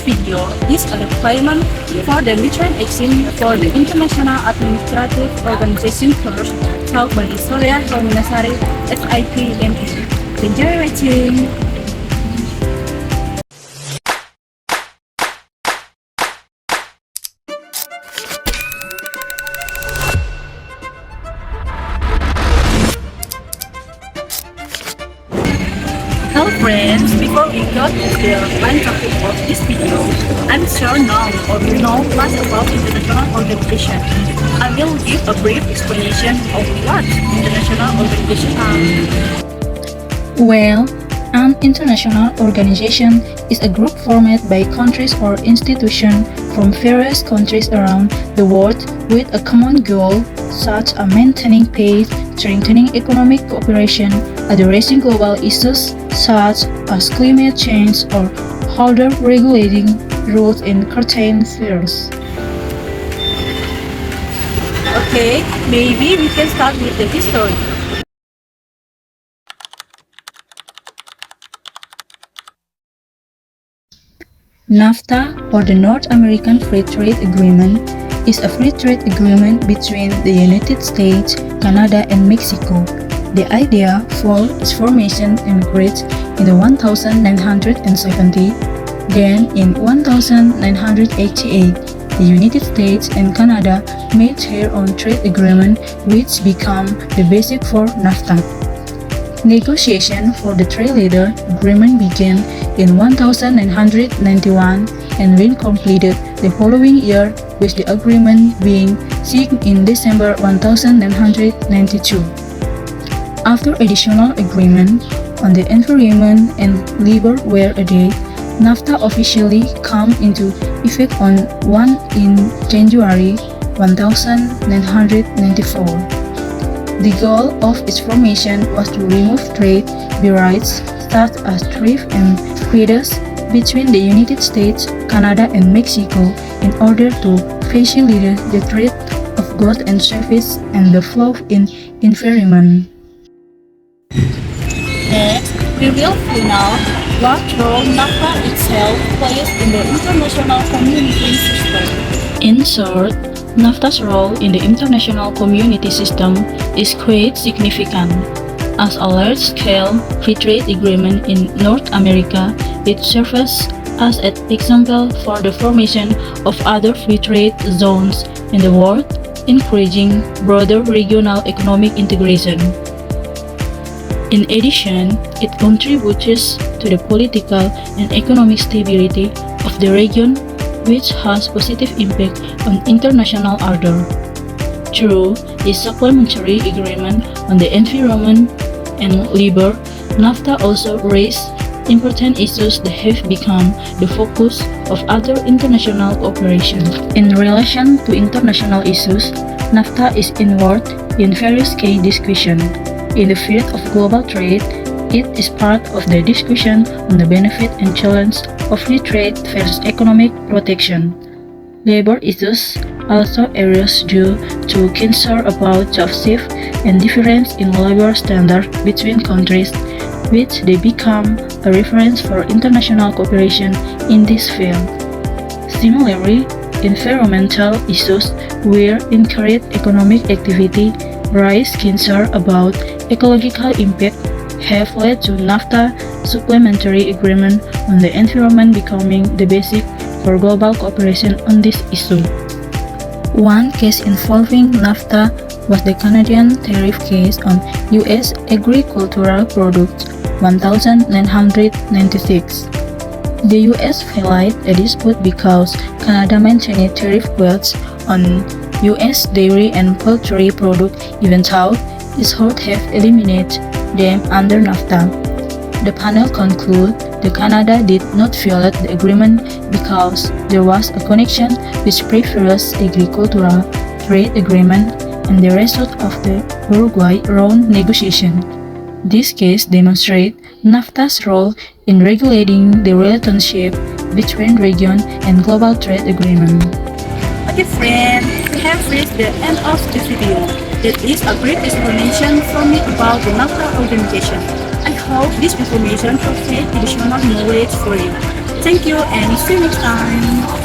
video is a requirement for the mutual action for the International Administrative Organization course taught by Surya Komunasari SIPME. Enjoy watching! Hello friends, before we go to the main topic of this video, I'm sure now or you know much about international organization. I will give a brief explanation of what international organization are. Well, an international organization is a group formed by countries or institutions from various countries around the world with a common goal, such as maintaining peace, strengthening economic cooperation, addressing global issues such as climate change, or other regulating rules in certain spheres. Okay, maybe we can start with the history. Nafta, or the North American Free Trade Agreement, is a free trade agreement between the United States, Canada, and Mexico. The idea for its formation immigrates in the 1970. Then, in 1988, the United States and Canada made their own trade agreement, which became the basis for Nafta. Negotiation for the three-letter agreement began in 1991 and when completed the following year, with the agreement being signed in December 1992. After additional agreement on the environment and labor were added, Nafta officially came into effect on 1 in January 1994. The goal of its formation was to remove trade barriers such as tariffs and quotas between the United States, Canada, and Mexico in order to facilitate the trade of goods and services and the flow in environment. Next, we will find out what role Nafta itself plays in the international community system. In short, NAFTA's role in the international community system is quite significant. As a large-scale free trade agreement in North America, it serves as an example for the formation of other free trade zones in the world, encouraging broader regional economic integration. In addition, it contributes to the political and economic stability of the region, which has positive impact on international order. Through this supplementary agreement on the environment and labor, NAFTA also raised important issues that have become the focus of other international cooperation. In relation to international issues, NAFTA is involved in various key discussions. In the field of global trade, it is part of the discussion on the benefit and challenge of free trade versus economic protection. Labor issues also areas due to concern about job shift and difference in labor standards between countries, which they become a reference for international cooperation in this field. Similarly, environmental issues where increased economic activity raise concern about ecological impact have led to NAFTA supplementary agreement on the environment becoming the basis for global cooperation on this issue. One case involving NAFTA was the Canadian tariff case on U.S. agricultural products 1996. The U.S. filed a dispute because Canada maintained tariff quotas on U.S. dairy and poultry products even though it should have eliminated them under NAFTA. The panel concluded that Canada did not violate the agreement because there was a connection with previous agricultural trade agreement and the result of the Uruguay round negotiation. This case demonstrates NAFTA's role in regulating the relationship between region and global trade agreement. Okay friends, we have reached the end of the video. That is a brief explanation from me about the Nafta organization. I hope this information provides additional knowledge for you. Thank you and see you next time.